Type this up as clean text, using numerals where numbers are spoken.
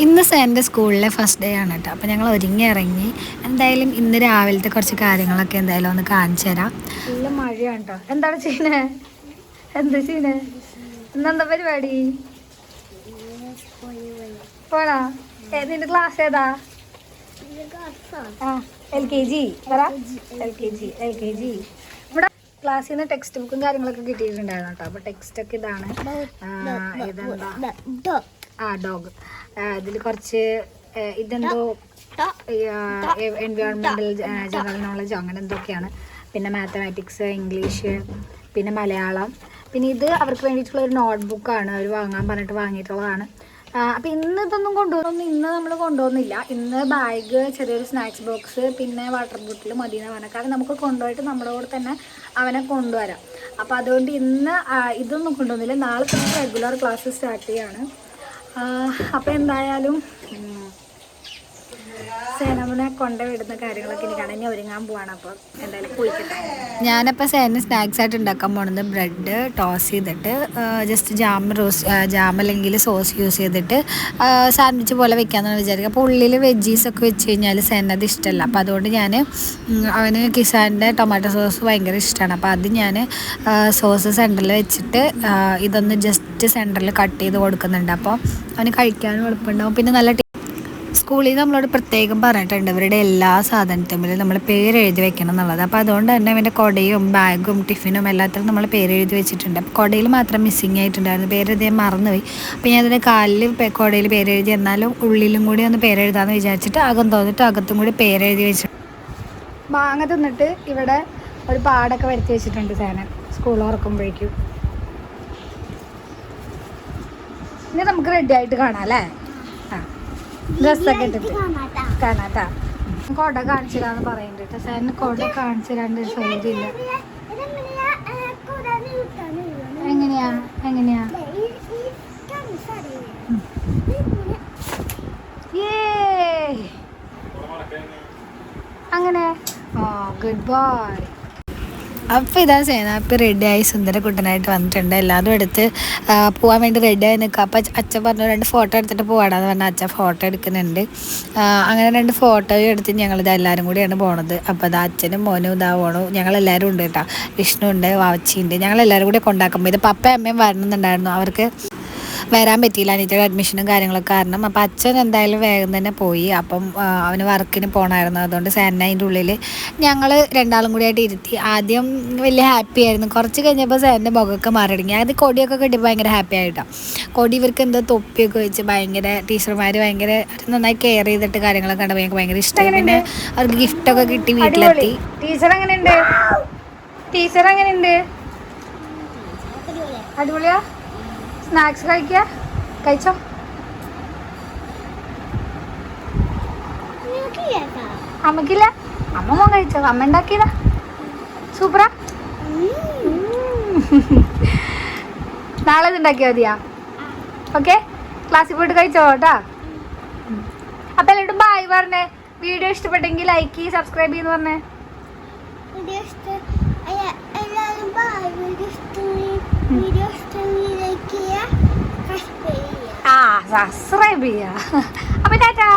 ഇന്ന് സെൻ്റെ സ്കൂളിലെ first day ആണ് കേട്ടോ. അപ്പോൾ ഞങ്ങൾ ഒരുങ്ങി ഇറങ്ങി. എന്തായാലും ഇന്ന് രാവിലത്തെ കുറച്ച് കാര്യങ്ങളൊക്കെ എന്തായാലും ഒന്ന് കാണിച്ചു തരാം. നല്ല മഴയാണ് കേട്ടോ. എന്താണ് ചെയ്യുന്നത്? എന്താ ചെയ്യുന്നത്? ഇന്നെന്താ പരിപാടി? പോണോ? നിന്റെ ക്ലാസ് ഏതാ? LKG. ഇവിടെ ക്ലാസ്സിൽ നിന്ന് ടെക്സ്റ്റ് ബുക്കും കാര്യങ്ങളൊക്കെ കിട്ടിയിട്ടുണ്ടായിരുന്നു കേട്ടോ. അപ്പോൾ ടെക്സ്റ്റൊക്കെ ഇതാണ്. ഡോഗ്. ഇതിൽ കുറച്ച് ഇതെന്തോ എൻവയോൺമെൻറ്റൽ ജനറൽ നോളജ് അങ്ങനെ എന്തൊക്കെയാണ്. പിന്നെ മാത്തമാറ്റിക്സ്, ഇംഗ്ലീഷ്, പിന്നെ മലയാളം. പിന്നെ ഇത് അവർക്ക് വേണ്ടിയിട്ടുള്ള ഒരു നോട്ട്ബുക്കാണ്. അവർ വാങ്ങാൻ പറഞ്ഞിട്ട് വാങ്ങിയിട്ടുള്ളതാണ്. അപ്പോൾ ഇന്ന് ഇതൊന്നും ഇന്ന് നമ്മൾ കൊണ്ടുപോകുന്നില്ല. ഇന്ന് ബാഗ്, ചെറിയൊരു സ്നാക്സ് ബോക്സ്, പിന്നെ വാട്ടർ ബോട്ടിൽ മതിയെന്ന് പറഞ്ഞാൽ. കാരണം നമുക്ക് കൊണ്ടുപോയിട്ട് നമ്മുടെ കൂടെ തന്നെ അവനെ കൊണ്ടുവരാം. അപ്പോൾ അതുകൊണ്ട് ഇന്ന് ഇതൊന്നും കൊണ്ടുവന്നില്ല. നാളെ തന്നെ റെഗുലർ ക്ലാസ് സ്റ്റാർട്ട് ചെയ്യാണ്. അപ്പോൾ എന്തായാലും സേനമ്മനെ കൊണ്ടുവിടുന്ന കാര്യങ്ങളൊക്കെ ഇനി കാണാൻ ഒരുങ്ങാൻ പോവാണ്. അപ്പോൾ എന്തായാലും പോയിക്കട്ടെ. ഞാനപ്പോൾ സേന സ്നാക്സ് ആയിട്ട് ഉണ്ടാക്കാൻ പോകുന്നത് ബ്രെഡ് ടോസ് ചെയ്തിട്ട് ജസ്റ്റ് ജാം അല്ലെങ്കിൽ സോസ് യൂസ് ചെയ്തിട്ട് സാൻഡ്വിച്ച് പോലെ വെക്കാമെന്നാണ് വിചാരിക്കുക. അപ്പോൾ ഉള്ളിൽ വെജീസൊക്കെ വെച്ച് കഴിഞ്ഞാൽ സേനത് ഇഷ്ടമല്ല. അപ്പോൾ അതുകൊണ്ട് ഞാൻ അവന് കിസാൻ്റെ ടൊമാറ്റോ സോസ് ഭയങ്കര ഇഷ്ടമാണ്. അപ്പോൾ അത് ഞാൻ സോസ് സെൻറ്ററിൽ വെച്ചിട്ട് ഇതൊന്ന് ജസ്റ്റ് സെൻറ്ററിൽ കട്ട് ചെയ്ത് കൊടുക്കുന്നുണ്ട്. അപ്പോൾ അവന് കഴിക്കാനും എളുപ്പമുണ്ടാവും. പിന്നെ നല്ല സ്കൂളിൽ നമ്മളോട് പ്രത്യേകം പറഞ്ഞിട്ടുണ്ട് ഇവരുടെ എല്ലാ സാധനത്തിലും നമ്മൾ പേരെഴുതി വെക്കണം എന്നുള്ളത്. അപ്പോൾ അതുകൊണ്ട് തന്നെ അവൻ്റെ കുടയും ബാഗും ടിഫിനും എല്ലാത്തിലും നമ്മൾ പേരെഴുതി വെച്ചിട്ടുണ്ട്. അപ്പോൾ കുടയിൽ മാത്രം മിസ്സിങ് ആയിട്ടുണ്ടായിരുന്നു. പേരെഴുതി മറന്നുപോയി. അപ്പോൾ ഞാൻ അതിൻ്റെ കാലിൽ കുടയിൽ പേരെഴുതി, എന്നാലും ഉള്ളിലും കൂടി ഒന്ന് പേരെഴുതാമെന്ന് വിചാരിച്ചിട്ട് അകം തോന്നിട്ട് അകത്തും കൂടി പേരെഴുതി വെച്ചിട്ടുണ്ട്. മാങ്ങ തിന്നിട്ട് ഇവിടെ ഒരു പാടൊക്കെ വരുത്തി വെച്ചിട്ടുണ്ട് സേന സ്കൂൾ തുറക്കുമ്പോഴേക്കും. ഇനി നമുക്ക് റെഡി ആയിട്ട് കാണാം അല്ലേ? ഡ്രസ്സൊക്കെ ഇട്ടിട്ട് കാണാട്ടാ. കൊട കാണിച്ചു തരാന്ന് പറയുന്നുണ്ട്. സാറിന് കൊട കാണിച്ചു തരാണ്ട് സൗകര്യമില്ല. എങ്ങനെയാ അങ്ങനെ ഗുഡ് ബോയ്. അപ്പോൾ ഇതാ സേന ഇപ്പോൾ റെഡിയായി സുന്ദരക്കുട്ടനായിട്ട് വന്നിട്ടുണ്ട്. എല്ലാവരും എടുത്ത് പോകാൻ വേണ്ടി റെഡിയായി നിൽക്കുക. അപ്പോൾ അച്ഛൻ പറഞ്ഞു 2 ഫോട്ടോ എടുത്തിട്ട് പോകാടാന്ന് പറഞ്ഞാൽ അച്ഛൻ ഫോട്ടോ എടുക്കുന്നുണ്ട്. അങ്ങനെ 2 ഫോട്ടോയും എടുത്ത് ഞങ്ങളിത് എല്ലാവരും കൂടിയാണ് പോണത്. അപ്പോൾ അത് അച്ഛനും മോനും ഇതാ പോണു. ഞങ്ങളെല്ലാവരും ഉണ്ട് കേട്ടോ. വിഷ്ണു ഉണ്ട്, വാവച്ചിയുണ്ട്. ഞങ്ങളെല്ലാവരും കൂടി കൊണ്ടാക്കുമ്പോൾ ഇത് പപ്പയും അമ്മയും വരണമെന്നുണ്ടായിരുന്നു. അവർക്ക് വരാൻ പറ്റിയില്ല, അനിയത്തിയുടെ അഡ്മിഷനും കാര്യങ്ങളൊക്കെ കാരണം. അപ്പോൾ അച്ഛൻ എന്തായാലും വേഗം തന്നെ പോയി. അപ്പം അവന് വർക്കിന് പോകണമായിരുന്നു. അതുകൊണ്ട് സാറിനെ അതിൻ്റെ ഉള്ളിൽ ഞങ്ങൾ 2 കൂടിയായിട്ട് ഇരുത്തി. ആദ്യം വലിയ ഹാപ്പി ആയിരുന്നു. കുറച്ച് കഴിഞ്ഞപ്പോൾ സാറിൻ്റെ മുഖമൊക്കെ മാറി തുടങ്ങി. അത് കൊടിയൊക്കെ കിട്ടിയപ്പോൾ ഭയങ്കര ഹാപ്പി ആയിട്ടാണ്. കൊടി ഇവർക്ക് എന്തോ തൊപ്പിയൊക്കെ വെച്ച് ഭയങ്കര ടീച്ചർമാർ ഭയങ്കര നന്നായി കെയർ ചെയ്തിട്ട് കാര്യങ്ങളൊക്കെ കണ്ടപ്പോൾ എനിക്ക് ഭയങ്കര ഇഷ്ടമായി. പിന്നെ അവർക്ക് ഗിഫ്റ്റൊക്കെ കിട്ടി വീട്ടിലെത്തി. ടീച്ചർ എങ്ങനെയുണ്ട്? അടിപൊളിയാ? സ്നാക്സ് കഴിച്ചോ? അമ്മക്കില്ല? അമ്മ കഴിച്ചോ? അമ്മ ഉണ്ടാക്കിയതാ? സൂപ്പറാ? നാളെ ഇത് ഉണ്ടാക്കിയാൽ മതിയാ? ഓക്കെ, ക്ലാസ്സിൽ പോയിട്ട് കഴിച്ചോ കേട്ടാ. അപ്പൊ എല്ലാവരും ബായ് പറഞ്ഞേ. വീഡിയോ ഇഷ്ടപ്പെട്ടെങ്കിൽ ലൈക്ക് ചെയ്ത് സബ്സ്ക്രൈബ് ചെയ്യുന്നു പറഞ്ഞേ. സബ്സ്ക്രൈബ് ചെയ്യാ. അപ്പൊ ടാറ്റാ.